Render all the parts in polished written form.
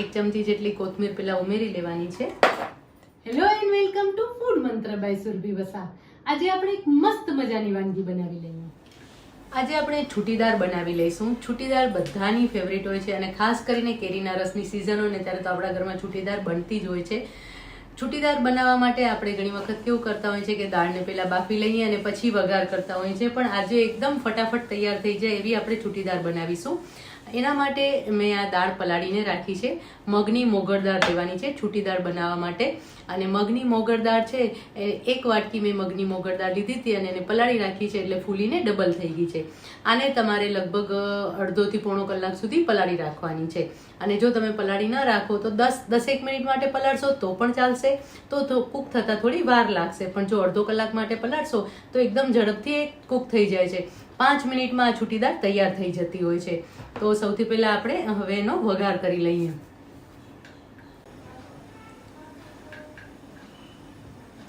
1 ચમચી જેટલી કોથમીર પેલા ઉમેરી લેવાની છે. Hello and welcome to food મંત્ર બાય સુરભી વસા. આજે આપણે એક મસ્ત મજાની વાનગી બનાવી લઈએ. આજે આપણે છૂટીદાર બનાવી લઈશું. છૂટીદાર બધાની ફેવરિટ હોય છે અને ખાસ કરીને કેરીના રસની સિઝન હોય ને ત્યારે તો આપણા ઘરમાં છૂટીદાર બનતી જ હોય છે. છૂટીદાર બનાવવા માટે આપણે ઘણી વખત કેવું કરતા હોય છે કે દાળને પહેલા બાફી લઈએ અને પછી વઘાર કરતા હોઈએ છીએ, પણ આજે એકદમ ફટાફટ તૈયાર થઈ જાય એવી આપણે છૂટીદાર બનાવીશું. એના માટે મેં આ દાળ પલાળીને રાખી છે. મગની મોગર દાળ લેવાની છે છૂટીદાર બનાવવા માટે. અને મગની મોગર દાળ છે એ 1 વાટકી મેં મગની મોગર દાળ લીધી હતી અને એને પલાળી રાખી છે, એટલે ફૂલીને ડબલ થઈ ગઈ છે. આને તમારે લગભગ અડધો થી પોણો કલાક સુધી પલાળી રાખવાની છે. અને જો તમે પલાળી ન રાખો તો 10-10 મિનિટ માટે પલાળશો તો પણ ચાલશે, તો કૂક થતાં થોડી વાર લાગશે. પણ જો અડધો કલાક માટે પલાળશો તો એકદમ ઝડપથી કૂક થઈ જાય છે. 5 મિનિટમાં આ છૂટીદાર તૈયાર થઈ જતી હોય છે. તો સૌથી પહેલા આપણે હવે એનો વઘાર કરી લઈએ.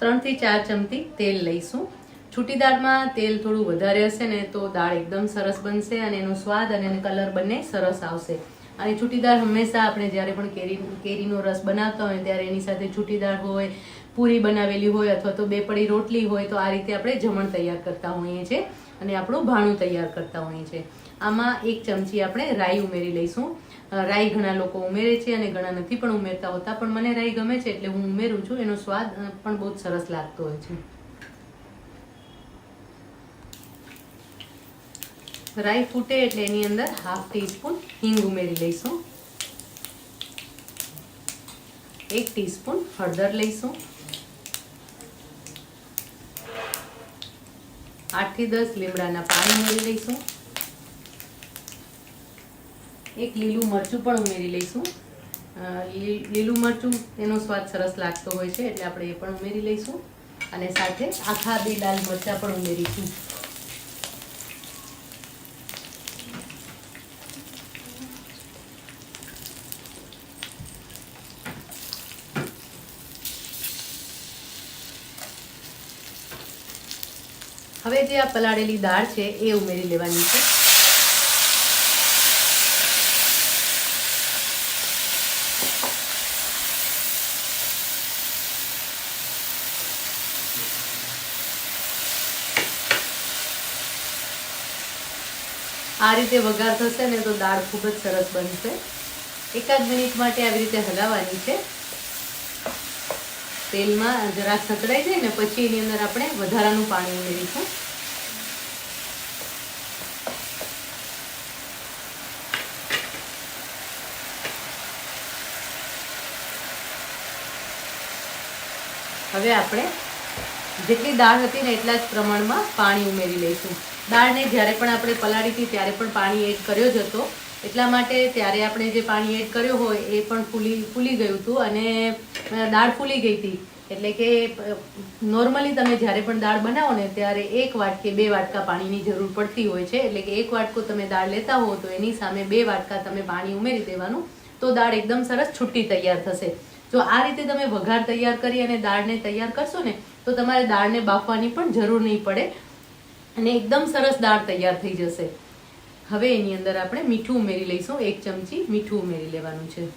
3 થી 4 ચમચી તેલ લઈશું. છૂટીદારમાં તેલ થોડું વધારે હશે ને તો દાળ એકદમ સરસ બનશે અને એનો સ્વાદ અને એનો કલર બંને સરસ આવશે. અને છૂટીદાર હંમેશા આપણે જ્યારે પણ કેરીનો રસ બનાવતા હોય ત્યારે એની સાથે છૂટીદાર હોય, પૂરી બનાવેલી હોય અથવા તો 2 પડી રોટલી હોય તો આ રીતે આપણે જમણ તૈયાર કરતા હોઈએ છીએ અને આપણું ભાણું તૈયાર કરતા હોઈએ છીએ. આમાં 1 ચમચી આપણે રાઈ ઉમેરી લઈશું. રાઈ ઘણા લોકો ઉમેરે છે અને ઘણા નથી પણ ઉમેરતા હોતા, પણ મને રાઈ ગમે છે એટલે હું ઉમેરું છું. એનો સ્વાદ પણ બહુ સરસ લાગતો હોય છે. રાઈ ફૂટે એટલે એની અંદર 1/2 ટીસ્પૂન હિંગ ઉમેરી લઈશું. 1 ટીસ્પૂન હળદર લઈશું. 8 થી 10 લીમડાના પાન ઉમેરી લઈશું. 1 લીલું મરચું પણ ઉમેરી લઈશું. લીલું મરચું એનો સ્વાદ સરસ લાગતો હોય છે એટલે આપણે એ પણ ઉમેરી લઈશું. અને સાથે આખા 2 લાલ મરચાં પણ ઉમેરીશું. હવે જે આ પલાળેલી દાળ છે એ ઉમેરી લેવાની છે. આ રીતે વઘાર થશે ને તો દાળ ખૂબ જ સરસ બનશે. 1 મિનિટ માટે આવી રીતે હલાવવાની છે. તેલમાં જરાક સતળાઈ જાય ને પછી એની અંદર આપણે વધારાનું પાણી ઉમેરીશું. હવે આપણે જેટલી દાળ હતી ને એટલા જ પ્રમાણમાં પાણી ઉમેરી લઈશું. દાળને જ્યારે પણ આપણે પલાળી હતી ત્યારે પણ પાણી એડ કર્યો જ હતો, એટલા માટે ત્યારે આપણે જે પાણી એડ કર્યો હોય એ પણ ફૂલી ગયું હતું અને દાળ ફૂલી ગઈ હતી. એટલે કે નોર્મલી તમે જ્યારે પણ દાળ બનાવો ને ત્યારે 1 વાટકે 2 વાટકા પાણીની જરૂર પડતી હોય છે. એટલે કે 1 વાટકો તમે દાળ લેતા હો તો એની સામે 2 વાટકા તમે પાણી ઉમેરી દેવાનું, તો દાળ એકદમ સરસ છૂટી તૈયાર થશે. જો આ રીતે તમે વઘાર તૈયાર કરી અને દાળને તૈયાર કરશો ને તો તમારે દાળને બાફવાની પણ જરૂર નહીં પડે અને એકદમ સરસ દાળ તૈયાર થઈ જશે. હવે એની અંદર આપણે મીઠું ઉમેરી લઈશું. 1 ચમચી મીઠું ઉમેરી લેવાનું છે.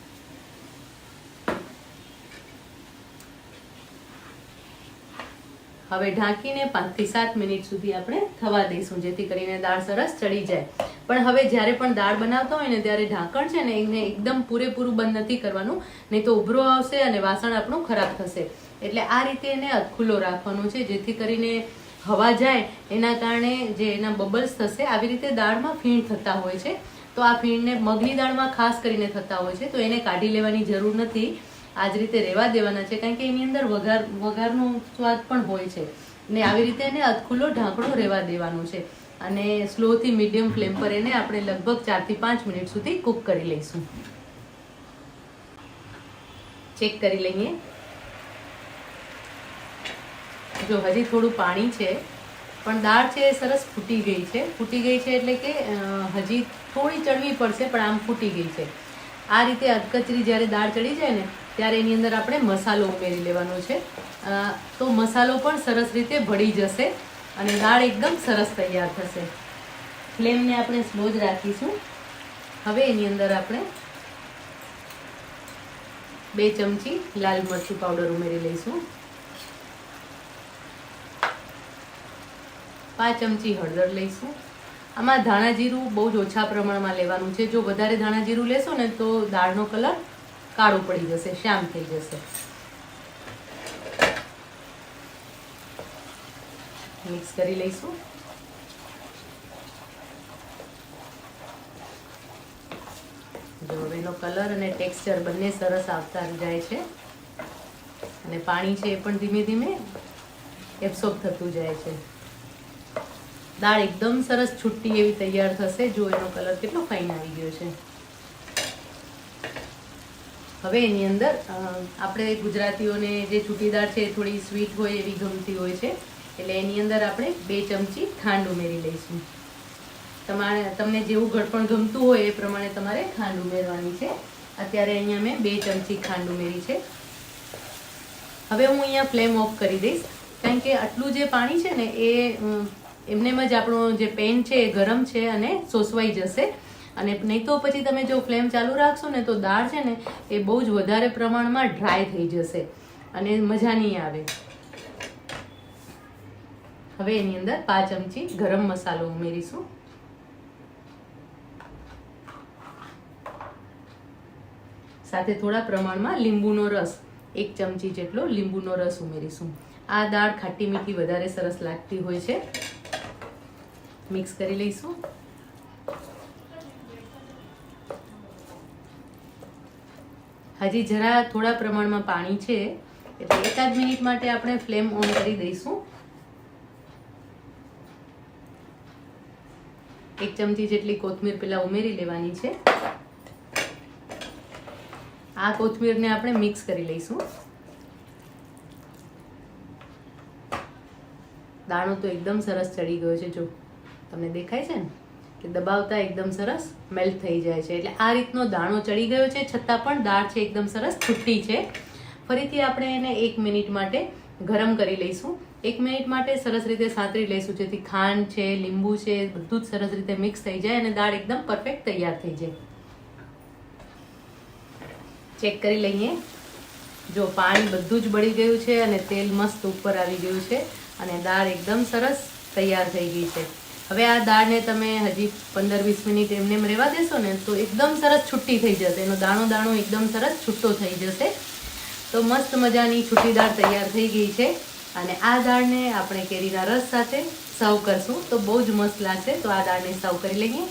હવે ઢાંકીને 5 થી 7 મિનિટ સુધી આપણે થવા દઈશું જેથી કરીને દાળ સરસ ચડી જાય. પણ હવે જ્યારે પણ દાળ બનાવતા હોય ને ત્યારે ઢાંકણ છે ને એને એકદમ પૂરેપૂરું બંધ નથી કરવાનું, નહીં તો ઉભરો આવશે અને વાસણ આપણું ખરાબ થશે. એટલે આ રીતે એને અધખુલ્લો રાખવાનું છે જેથી કરીને હવા જાય એના કારણે જે એના બબલ્સ થશે. આવી રીતે દાળમાં ફીણ થતા હોય છે તો આ ફીણને મગની દાળમાં ખાસ કરીને થતા હોય છે, તો એને કાઢી લેવાની જરૂર નથી. આ જ રીતે રહેવા દેવાના છે કારણ કે એની અંદર વઘારનો સ્વાદ પણ હોય છે. ને આવી રીતે એને અધખુલ્લો ઢાંકણો રહેવા દેવાનું છે અને સ્લો થી મીડિયમ ફ્લેમ પર એને આપણે લગભગ 4 થી 5 મિનિટ સુધી કૂક કરી લઈશું. ચેક કરી લઈએ. જો હજી થોડું પાણી છે પણ દાળ છે એ સરસ ફૂટી ગઈ છે. ફૂટી ગઈ છે એટલે કે હજી થોડી ચડવી પડશે પણ આમ ફૂટી ગઈ છે. આ રીતે અધકચરી જ્યારે દાળ ચડી જાય ને ત્યારે એની અંદર આપણે મસાલો ઉમેરી લેવાનો છે. તો મસાલો પણ સરસ રીતે ભળી જશે અને દાળ એકદમ સરસ તૈયાર થશે. ફ્લેમને આપણે સ્લો જ રાખીશું. હવે એની અંદર આપણે 2 ચમચી લાલ મરચું પાવડર ઉમેરી લઈશું, 5 ચમચી હળદર લઈશું. આમાં ધાણા જીરું બહુ જ ઓછા પ્રમાણમાં લેવાનું છે. જો વધારે ધાણા જીરું લેશો ને તો દાળનો કલર કાળો પડી જશે, શ્યામ થઈ જશે. મિક્સ કરી લઈશું. જો એનો કલર અને ટેક્સચર બંને સરસ આવતા જાય છે અને પાણી છે એ પણ ધીમે ધીમે એબ્સોર્બ થતું જાય છે. દાળ એકદમ સરસ છૂટી એવી તૈયાર થશે. જો એનો કલર કેટલો ફાઇન આવી ગયો છે. હવે એની અંદર આપણે ગુજરાતીઓને જે છૂટી દાળ છે એ થોડી સ્વીટ હોય એવી ગમતી હોય છે, એટલે એની અંદર આપણે 2 ચમચી ખાંડ ઉમેરી લઈશું. તમને જેવું ગળપણ ગમતું હોય એ પ્રમાણે તમારે ખાંડ ઉમેરવાની છે. અત્યારે અહીંયા મેં 2 ચમચી ખાંડ ઉમેરી છે. હવે હું અહીંયા ફ્લેમ ઓફ કરી દઈશ, કારણ કે આટલું જે પાણી છે ને એ એમનેમ જ આપણો જે પેન છે એ ગરમ છે અને સોસવાઈ જશે. અને નહીં તો પછી તમે જો ફ્લેમ ચાલુ રાખશો ને તો દાળ છે ને એ બહુ જ વધારે પ્રમાણમાં ડ્રાય થઈ જશે અને મજા નહીં આવે. હવે એની અંદર 5 ચમચી ગરમ મસાલો ઉમેરીશું. સાથે થોડા પ્રમાણમાં લીંબુનો રસ, 1 ચમચી જેટલો લીંબુનો રસ ઉમેરીશું. આ દાળ ખાટી મીઠી વધારે સરસ લાગતી હોય છે. મિક્સ કરી લઈશું. હજી જરા થોડા પ્રમાણમાં પાણી છે, એટલે 1 મિનિટ માટે આપણે ફ્લેમ ઓન કરી દઈશું. 1 ચમચી જેટલી કોથમીર પેલા ઉમેરી લેવાની છે. આ કોથમીરને આપણે મિક્સ કરી લઈશું. દાણો તો એકદમ સરસ ચડી ગયો છે. જો તમને દેખાય છે ને કે દબાવતા એકદમ સરસ મેલ્ટ થઈ જાય છે. એટલે આ રીતનો દાણો ચડી ગયો છે, છતાં પણ દાળ છે એકદમ સરસ છૂટી છે. ફરીથી આપણે એને 1 મિનિટ માટે ગરમ કરી લઈશું. 1 મિનિટ માટે સરસ રીતે સાંતળી લઈશું, જેથી ખાંડ છે, લીંબુ છે, બધું જ સરસ રીતે મિક્સ થઈ જાય અને દાળ એકદમ પરફેક્ટ તૈયાર થઈ જાય. ચેક કરી લઈએ. જો પાણી બધું જ બળી ગયું છે અને તેલ મસ્ત ઉપર આવી ગયું છે અને દાળ એકદમ સરસ તૈયાર થઈ ગઈ છે. હવે આ દાળને તમે હજી 15-20 મિનિટ એમને રહેવા દેશો ને તો એકદમ સરસ છૂટી થઈ જશે. એનો દાણો દાણો એકદમ સરસ છૂટો થઈ જશે. તો મસ્ત મજાની છૂટી દાળ તૈયાર થઈ ગઈ છે અને આ દાળને આપણે કેરીના રસ સાથે સર્વ કરશું તો બહુ જ મસ્ત લાગશે. તો આ દાળને સર્વ કરી લઈએ.